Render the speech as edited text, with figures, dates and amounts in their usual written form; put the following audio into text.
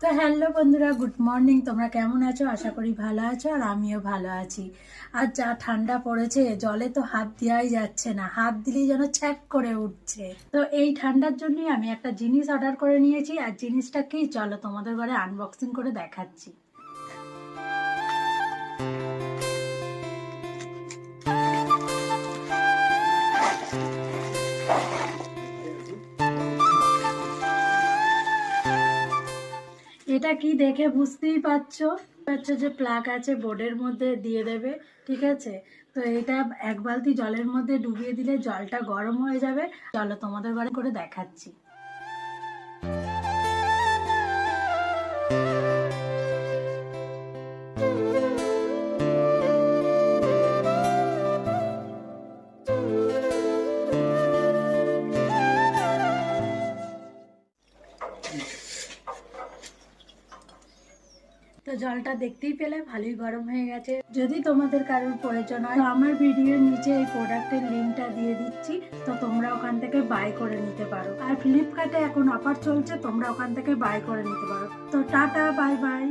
তো হ্যালো বন্ধুরা, good morning. তোমরা কেমন আছো? আশা করি ভালো আছো, আর আমিও ভালো আছি। আর যা ঠান্ডা পড়েছে, জলে তো হাত দেওয়াই যাচ্ছে না, হাত দিলেই যেন ছ্যাক করে উঠছে। তো এই ঠান্ডার জন্যই আমি একটা জিনিস অর্ডার করে নিয়েছি। আর জিনিসটা কি, চলো তোমাদের ঘরে আনবক্সিং করে দেখাচ্ছি। এটা কি দেখে বুঝতেই পারছো যে প্লাগ আছে, বোর্ডের মধ্যে দিয়ে দেবে, ঠিক আছে। তো এটা এক বালতি জলের মধ্যে ডুবিয়ে দিলে জলটা গরম হয়ে যাবে। চলো তোমাদের ঘরে করে দেখাচ্ছি। তো জলটা দেখতেই পেলে ভালোই গরম হয়ে গেছে। যদি তোমাদের কারোর প্রয়োজন হয় তো আমার ভিডিওর নিচে এই প্রোডাক্টের লিঙ্কটা দিয়ে দিচ্ছি, তো তোমরা ওখান থেকে বাই করে নিতে পারো। আর ফ্লিপকার্টে এখন অফার চলছে, তোমরা ওখান থেকে বাই করে নিতে পারো। তো টাটা, বাই বাই।